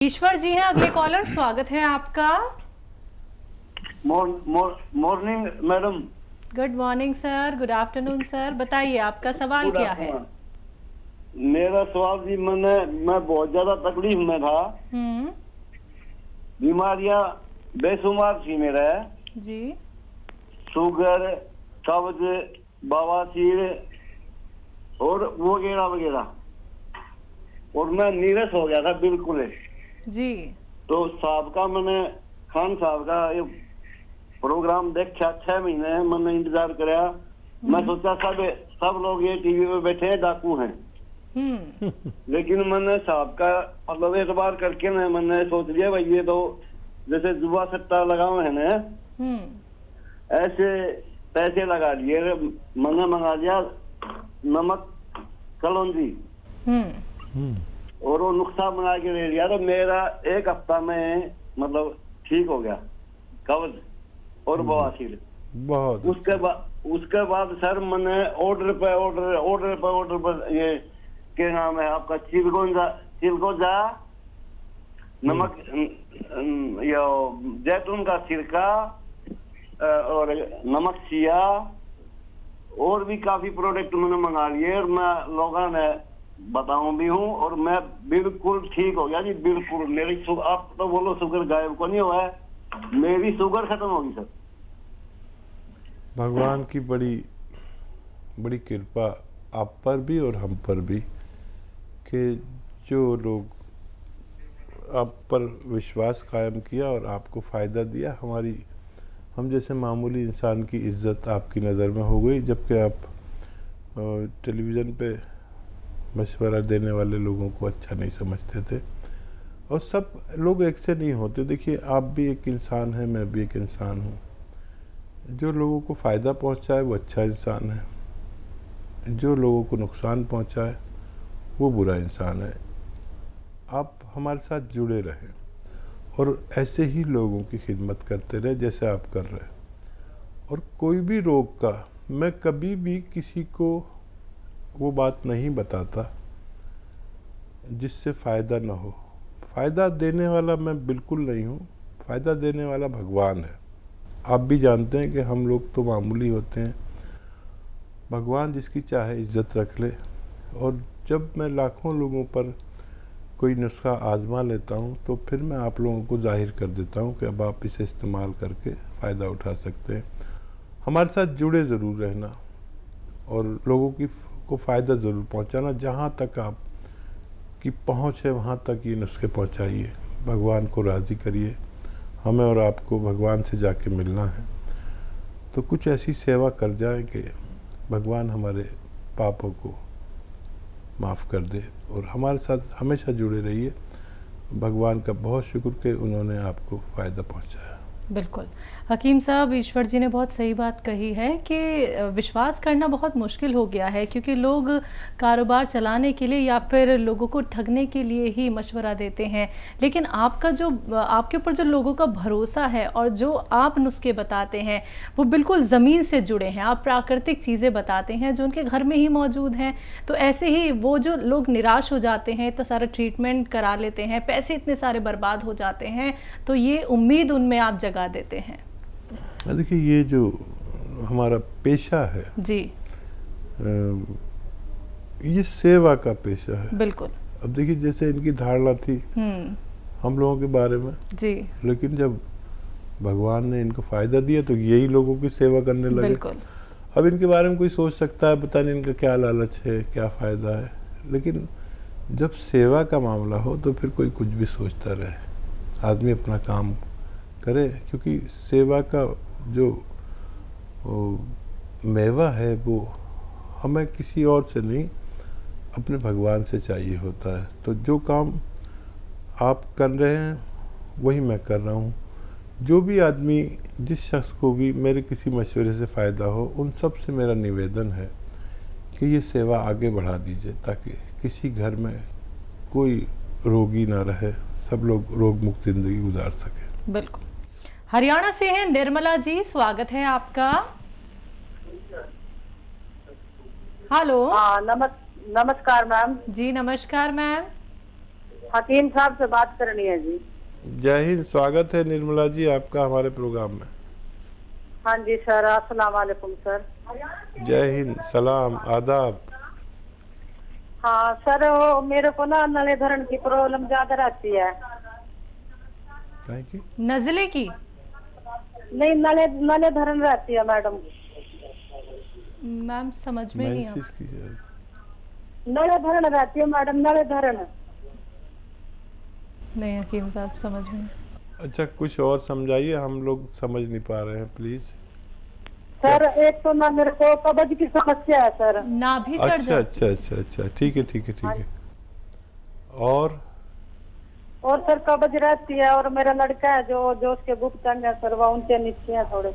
ईश्वर जी हैं अगले कॉलर, स्वागत है आपका। Morning madam. Good morning sir, good afternoon sir, बताइए आपका सवाल क्या है। मेरा सवाल जी, मैं बहुत ज्यादा तकलीफ में था। बीमारियां बेशुमार थी मेरा जी। शुगर, कब्ज, बवासीर और वगैरह वगैरह, और मैं नीरस हो गया था बिल्कुल जी। तो साहब का मैंने खान साहब का ये प्रोग्राम देखा, 6 महीने मैंने इंतजार कराया। मैं सोचा सब लोग ये टीवी पे बैठे हैं, डाकू हैं। लेकिन मैंने साहब का मतलब एतबार करके मैंने सोच लिया भाई ये तो जैसे जुआ सट्टा लगाओ है ना, ऐसे पैसे लगा लिए। मैंने मंगा लिया नमक कलौंजी और वो नुस्खा बना के ले लिया, तो मेरा 1 हफ्ता में मतलब ठीक हो गया कब्ज और बवासीर। बहुत उसके बाद सर मैंने ऑर्डर पर ये क्या नाम है आपका, चिलगोजा नमक, ये जैतून का सिरका और नमक सिया और भी काफी प्रोडक्ट मैंने मंगा लिए, और मैं लोगों ने बताऊं भी हूँ, और मैं बिल्कुल ठीक हो गया जी, बिल्कुल। मेरी आप तो बोलो शुगर गायब को नहीं हुआ है, मेरी शुगर खत्म होगी सर। भगवान की बड़ी बड़ी कृपा आप पर भी और हम पर भी कि जो लोग आप पर विश्वास कायम किया और आपको फ़ायदा दिया। हम जैसे मामूली इंसान की इज्जत आपकी नज़र में हो गई, जबकि आप टेलीविज़न पे मशवरा देने वाले लोगों को अच्छा नहीं समझते थे। और सब लोग एक से नहीं होते। देखिए, आप भी एक इंसान हैं, मैं भी एक इंसान हूँ। जो लोगों को फ़ायदा पहुँचाए वो अच्छा इंसान है, जो लोगों को नुकसान पहुँचाए वो बुरा इंसान है। आप हमारे साथ जुड़े रहें और ऐसे ही लोगों की खिदमत करते रहे जैसे आप कर रहे हैं। और कोई भी रोग का मैं कभी भी किसी को वो बात नहीं बताता जिससे फ़ायदा ना हो। फ़ायदा देने वाला मैं बिल्कुल नहीं हूँ, फ़ायदा देने वाला भगवान है। आप भी जानते हैं कि हम लोग तो मामूली होते हैं, भगवान जिसकी चाहे इज्जत रख ले। और जब मैं लाखों लोगों पर कोई नुस्खा आजमा लेता हूँ तो फिर मैं आप लोगों को जाहिर कर देता हूँ कि अब आप इसे इस्तेमाल करके फ़ायदा उठा सकते हैं। हमारे साथ जुड़े ज़रूर रहना और लोगों को फ़ायदा ज़रूर पहुँचाना। जहाँ तक आप की पहुँच है वहाँ तक ये नुस्खे पहुँचाइए, भगवान को राज़ी करिए। हमें और आपको भगवान से जाके मिलना है, तो कुछ ऐसी सेवा कर जाएं कि भगवान हमारे पापों को माफ़ कर दे। और हमारे साथ हमेशा जुड़े रहिए। भगवान का बहुत शुक्र कि उन्होंने आपको फ़ायदा पहुंचाया। बिल्कुल हकीम साहब, ईश्वर जी ने बहुत सही बात कही है कि विश्वास करना बहुत मुश्किल हो गया है, क्योंकि लोग कारोबार चलाने के लिए या फिर लोगों को ठगने के लिए ही मशवरा देते हैं। लेकिन आपके ऊपर जो लोगों का भरोसा है और जो आप नुस्खे बताते हैं वो बिल्कुल ज़मीन से जुड़े हैं। आप प्राकृतिक चीज़ें बताते हैं जो उनके घर में ही मौजूद हैं। तो ऐसे ही वो जो लोग निराश हो जाते हैं, इतना सारा ट्रीटमेंट करा लेते हैं, पैसे इतने सारे बर्बाद हो जाते हैं, तो ये उम्मीद उनमें आप जगा देते हैं। देखिए, ये जो हमारा पेशा है जी, ये सेवा का पेशा है। बिल्कुल। अब देखिए, जैसे इनकी धारणा थी हम लोगों के बारे में जी, लेकिन जब भगवान ने इनको फ़ायदा दिया तो यही लोगों की सेवा करने लगे। बिल्कुल। अब इनके बारे में कोई सोच सकता है पता नहीं इनका क्या लालच है, क्या फ़ायदा है, लेकिन जब सेवा का मामला हो तो फिर कोई कुछ भी सोचता रहे। आदमी अपना काम करे, क्योंकि सेवा का जो मेवा है वो हमें किसी और से नहीं, अपने भगवान से चाहिए होता है। तो जो काम आप कर रहे हैं वही मैं कर रहा हूँ। जो भी आदमी, जिस शख्स को भी मेरे किसी मशवरे से फ़ायदा हो, उन सब से मेरा निवेदन है कि ये सेवा आगे बढ़ा दीजिए, ताकि किसी घर में कोई रोगी ना रहे, सब लोग रोग मुक्त ज़िंदगी गुजार सकें। बिल्कुल। हरियाणा से हैं निर्मला जी, स्वागत है आपका। हेलो। नमस्कार मैम। जी नमस्कार मैम। हकीम साहब से बात करनी है जी। जय हिंद, स्वागत है निर्मला जी आपका हमारे प्रोग्राम में। हाँ जी सर, अस्सलाम वालेकुम सर। जय हिंद, सलाम, आदाब। हाँ सर, वो मेरे को ना नले धरण की प्रॉब्लम ज्यादा रहती है। Thank you. नज़ले की? नहीं, नले नले धरण रहती है मैडम। मैम समझ में नहीं आ मेंसेस की है। नले धरण रहती है मैडम, नले धरण। नहीं हकीम साहब समझ में नहीं। अच्छा, कुछ और समझाइए, हम लोग समझ नहीं पा रहे हैं प्लीज। सर एक तो ना मेरे को कब्ज की समस्या है सर। नाभि चढ़ अच्छा जाती अच्छा अच्छा अच्छा, ठीक है ठीक है ठीक है। और और सर कब्ज रहती है, और मेरा लड़का है जो जो उसके गुप्त अंग है सर, वो उनके नीचे है थोड़े।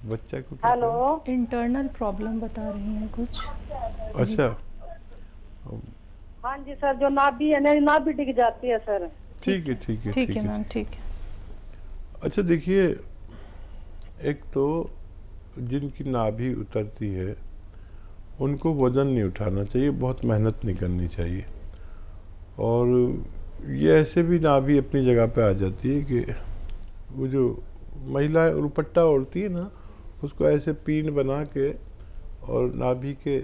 बच्चा को क्या हेलो। इंटरनल प्रॉब्लम बता रही हैं कुछ। हुआ? अच्छा, हाँ जी सर, जो नाभि है ना, नाभि डिग जाती है सर। ठीक है ठीक है ठीक है मैम, ठीक है। अच्छा देखिए, एक तो जिनकी नाभि उतरती है उनको वज़न नहीं उठाना चाहिए, बहुत मेहनत नहीं करनी चाहिए। और ये ऐसे भी नाभि अपनी जगह पे आ जाती है कि वो जो महिलाएं दुपट्टा ओढ़ती है ना, उसको ऐसे पीन बना के और नाभि के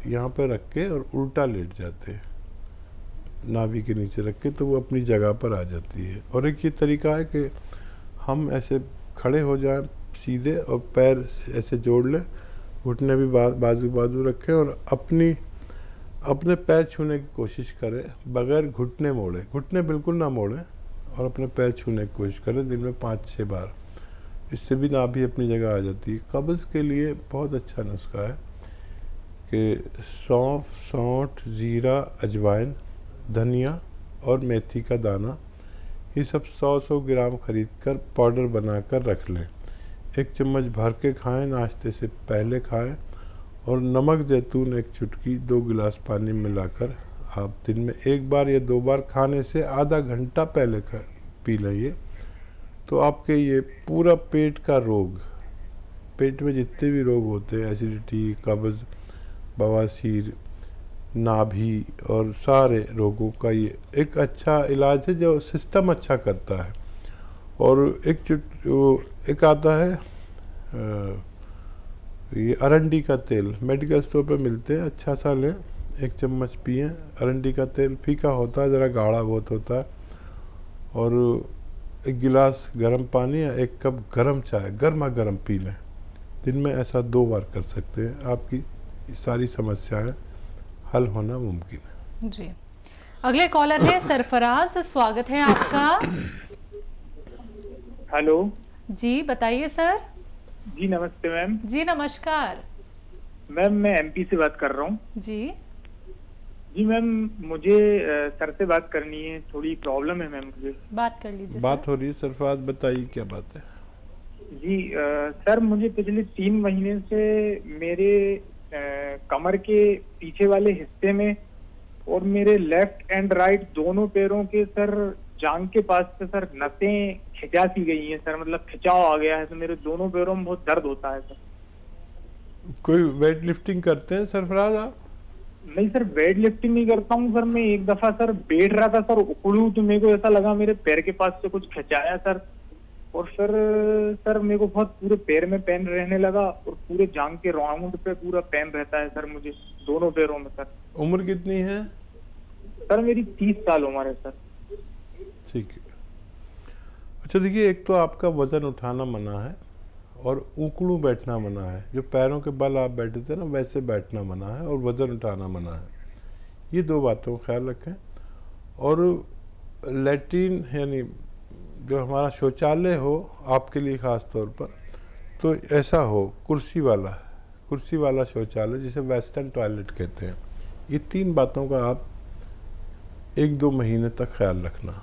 यहाँ पे रख के और उल्टा लेट जाते हैं, नाभि के नीचे रख के, तो वो अपनी जगह पर आ जाती है। और एक ये तरीका है कि हम ऐसे खड़े हो जाएं सीधे और पैर ऐसे जोड़ लें, घुटने भी बाजू बाजू रखें और अपने पैर छूने की कोशिश करें बगैर घुटने मोड़े, घुटने बिल्कुल ना मोड़ें, और अपने पैर छूने की कोशिश करें दिन में 5-6 बार। इससे भी नाभि अपनी जगह आ जाती है। कब्ज़ के लिए बहुत अच्छा नुस्खा है कि सौंफ, सौंठ, जीरा, अजवाइन, धनिया और मेथी का दाना, ये सब 100-100 ग्राम खरीद कर पाउडर बनाकर रख लें। 1 चम्मच भर के खाएं, नाश्ते से पहले खाएं। और नमक जैतून 1 चुटकी 2 गिलास पानी मिलाकर आप दिन में 1 बार या 2 बार खाने से आधा घंटा पहले पी लें। तो आपके ये पूरा पेट का रोग, पेट में जितने भी रोग होते हैं, एसिडिटी, कब्ज़, बवासीर, नाभि और सारे रोगों का ये एक अच्छा इलाज है जो सिस्टम अच्छा करता है। और एक आता है ये अरंडी का तेल, मेडिकल स्टोर पे मिलते हैं, अच्छा सा लें, 1 चम्मच पिएं। अरंडी का तेल फीका होता है, ज़रा गाढ़ा बहुत होता है। और 1 गिलास गर्म पानी या 1 कप गर्म चाय गर्मा गर्म पी लें। दिन में ऐसा 2 बार कर सकते हैं, आपकी सारी समस्याएं हल होना मुमकिन है। जी, अगले कॉलर है सरफराज, स्वागत है आपका। हेलो जी बताइए सर। जी नमस्ते मैम। जी नमस्कार। मैम मैं एमपी से बात कर रहा हूँ। जी जी मैम, मुझे सर से बात करनी है, थोड़ी प्रॉब्लम है मैम मुझे। बात कर लीजिए। बात हो रही है सरफराज, बताइए क्या बात है। जी सर, मुझे पिछले 3 महीने से मेरे कमर के पीछे वाले हिस्से में और मेरे लेफ्ट एंड राइट दोनों पैरों के सर जांघ के पास से सर नसें खिंचा सी गई हैं सर, मतलब खिंचाव आ गया है, तो मेरे दोनों पैरों में बहुत दर्द होता है सर। कोई वेट लिफ्टिंग करते हैं सरफराज आप? नहीं सर, वेट लिफ्टिंग नहीं करता हूँ सर। मैं एक दफा सर बैठ रहा था सर, उखड़ू तो मेरे को ऐसा लगा मेरे पैर के पास से कुछ खिंचाया सर, और सर मेरे को बहुत पूरे पैर में पेन रहने लगा और पूरे जांघ के राउंड पे पूरा पेन रहता है सर मुझे, दोनों पैरों में सर। उम्र कितनी है? सर मेरी 30 साल उम्र है सर। ठीक है। अच्छा देखिए, एक तो आपका वजन उठाना मना है और उकड़ू बैठना मना है। जो पैरों के बल आप बैठे थे ना, वैसे बैठना मना है, और वजन उठाना मना है। ये 2 बातों का ख्याल रखें। और लैट्रिन यानी जो हमारा शौचालय हो आपके लिए ख़ास तौर पर, तो ऐसा हो कुर्सी वाला शौचालय, जिसे वेस्टर्न टॉयलेट कहते हैं। ये 3 बातों का आप 1-2 महीने तक ख्याल रखना।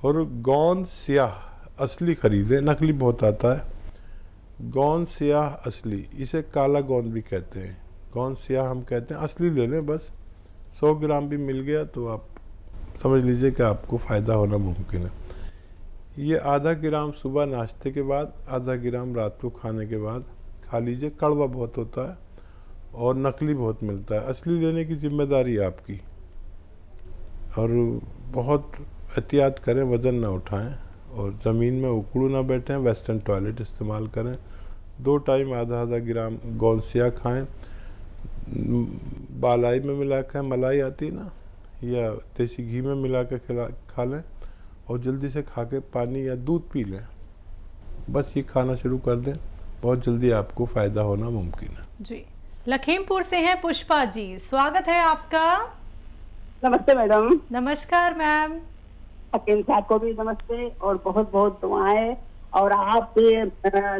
और गोंद स्याह असली खरीदे, नकली बहुत आता है। गोंद स्याह असली, इसे काला गोंद भी कहते हैं, गोंद स्याह हम कहते हैं। असली ले लें, बस 100 ग्राम भी मिल गया तो आप समझ लीजिए कि आपको फ़ायदा होना मुमकिन है। ये आधा ग्राम सुबह नाश्ते के बाद, आधा ग्राम रात को खाने के बाद खा लीजिए। कड़वा बहुत होता है, और नकली बहुत मिलता है। असली लेने की जिम्मेदारी आपकी। और बहुत एहतियात करें, वज़न ना उठाएं और ज़मीन में उकड़ू ना बैठें। वेस्टर्न टॉयलेट इस्तेमाल करें। 2 टाइम आधा आधा ग्राम गोंसिया खाएं। बालाई में मिला कर मलाई आती है ना, या देसी घी में मिला कर खा लें और जल्दी से खा के पानी या दूध पी लें। बस ये खाना शुरू कर दें, बहुत जल्दी आपको फ़ायदा होना मुमकिन है। जी, लखीमपुर से हैं पुष्पा जी, स्वागत है आपका। नमस्ते मैडम। नमस्कार मैम। हकीम साहब को भी नमस्ते और बहुत बहुत दुआएं। और आप भी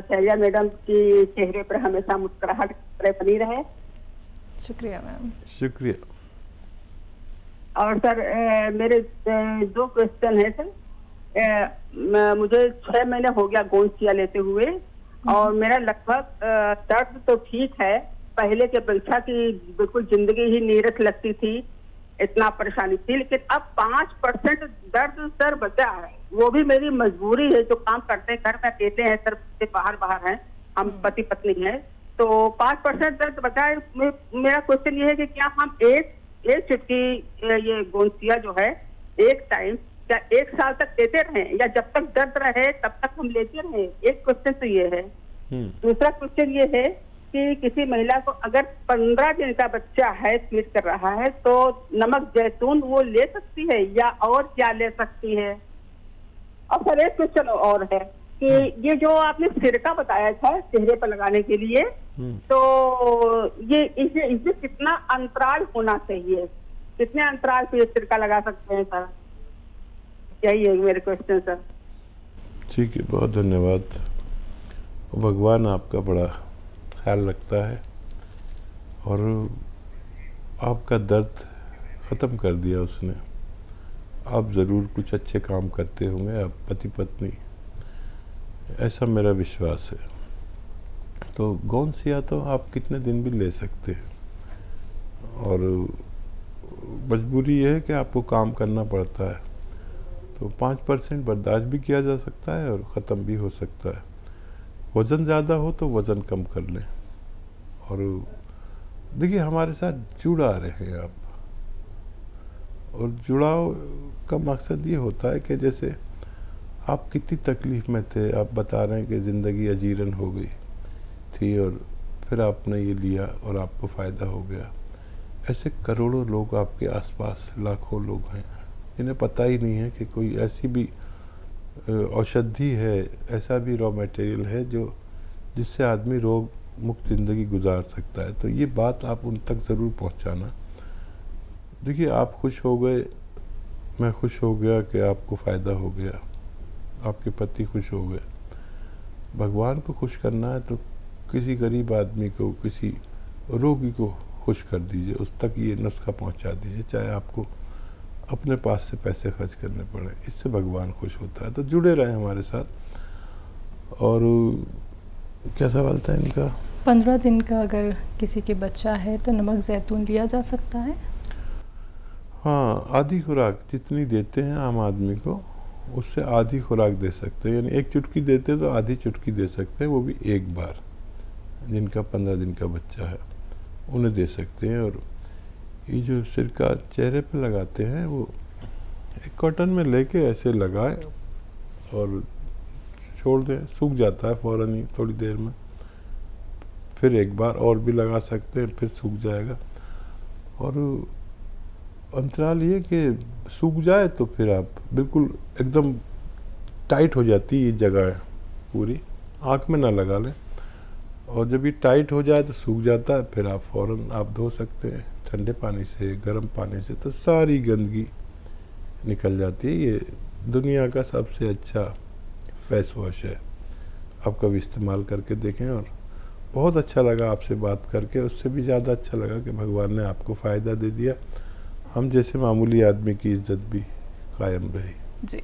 शैल्या मैडम की चेहरे पर हमेशा मुस्कुराहट बनी रहे। शुक्रिया मैम। शुक्रिया। और सर मेरे 2 क्वेश्चन है सर। मुझे 6 महीने हो गया गोंसिया लेते हुए और मेरा लगभग दर्द तो ठीक है, पहले की अपेक्षा की बिल्कुल जिंदगी ही नीरस लगती थी, इतना परेशानी थी। लेकिन अब 5% दर्द सर बचा है, वो भी मेरी मजबूरी है। जो काम करते हैं घर में अकेले हैं सर, बाहर हैं, हम पति पत्नी हैं, तो 5% दर्द बचा है। मेरा क्वेश्चन ये है कि क्या हम एक चुटकी ये गोंसिया जो है एक टाइम क्या 1 साल तक देते रहें, या जब तक दर्द रहे तब तक हम लेते रहें? एक क्वेश्चन तो ये है। दूसरा क्वेश्चन ये है कि किसी महिला को अगर 15 दिन का बच्चा है, फीड कर रहा है, तो नमक जैतून वो ले सकती है या और क्या ले सकती है? और सर एक क्वेश्चन और है कि ये जो आपने सिरका बताया था चेहरे पर लगाने के लिए, तो ये इसे कितना अंतराल होना चाहिए? कितने अंतराल पे सिरका लगा सकते हैं सर? यही है मेरे क्वेश्चन सर। ठीक है, बहुत धन्यवाद। भगवान आपका बड़ा ख्याल रखता है और आपका दर्द ख़त्म कर दिया उसने। आप ज़रूर कुछ अच्छे काम करते होंगे, आप पति पत्नी, ऐसा मेरा विश्वास है। तो गोंसिया तो आप कितने दिन भी ले सकते हैं और मजबूरी ये है कि आपको काम करना पड़ता है। तो 5% बर्दाश्त भी किया जा सकता है और ख़त्म भी हो सकता है। वज़न ज़्यादा हो तो वज़न कम कर लें। और देखिए, हमारे साथ जुड़ा रहे आप, और जुड़ाव का मकसद ये होता है कि जैसे आप कितनी तकलीफ़ में थे, आप बता रहे हैं कि ज़िंदगी अजीरन हो गई थी और फिर आपने ये लिया और आपको फ़ायदा हो गया। ऐसे करोड़ों लोग आपके आसपास, लाखों लोग हैं, इन्हें पता ही नहीं है कि कोई ऐसी भी औषधि है, ऐसा भी रॉ मटेरियल है जो जिससे आदमी रोग मुक्त ज़िंदगी गुजार सकता है। तो ये बात आप उन तक ज़रूर पहुंचाना। देखिए, आप खुश हो गए, मैं खुश हो गया कि आपको फ़ायदा हो गया, आपके पति खुश हो गए। भगवान को खुश करना है तो किसी गरीब आदमी को, किसी रोगी को खुश कर दीजिए, उस तक ये नुस्खा पहुंचा दीजिए, चाहे आपको अपने पास से पैसे खर्च करने पड़े, इससे भगवान खुश होता है। तो जुड़े रहें हमारे साथ। और क्या सवाल था इनका? 15 दिन का अगर किसी के बच्चा है तो नमक जैतून लिया जा सकता है? हाँ, आधी खुराक जितनी देते हैं आम आदमी को, उससे आधी खुराक दे सकते हैं। यानी 1 चुटकी देते हैं तो आधी चुटकी दे सकते हैं, वो भी एक बार। जिनका 15 दिन का बच्चा है उन्हें दे सकते हैं। और ये जो सिरका चेहरे पे लगाते हैं, वो एक कॉटन में लेके ऐसे लगाएं और छोड़ दें, सूख जाता है फ़ौरन ही थोड़ी देर में। फिर एक बार और भी लगा सकते हैं, फिर सूख जाएगा। और अंतराल ये कि सूख जाए तो फिर आप बिल्कुल एकदम टाइट हो जाती है ये जगह पूरी, आँख में ना लगा लें। और जब ये टाइट हो जाए तो सूख जाता है, फिर आप फ़ौरन आप धो सकते हैं ठंडे पानी से, गर्म पानी से, तो सारी गंदगी निकल जाती है। ये दुनिया का सबसे अच्छा फेस वॉश है, आप कभी इस्तेमाल करके देखें। और बहुत अच्छा लगा आपसे बात करके, उससे भी ज़्यादा अच्छा लगा कि भगवान ने आपको फ़ायदा दे दिया। हम जैसे मामूली आदमी की इज्जत भी कायम रही। जी।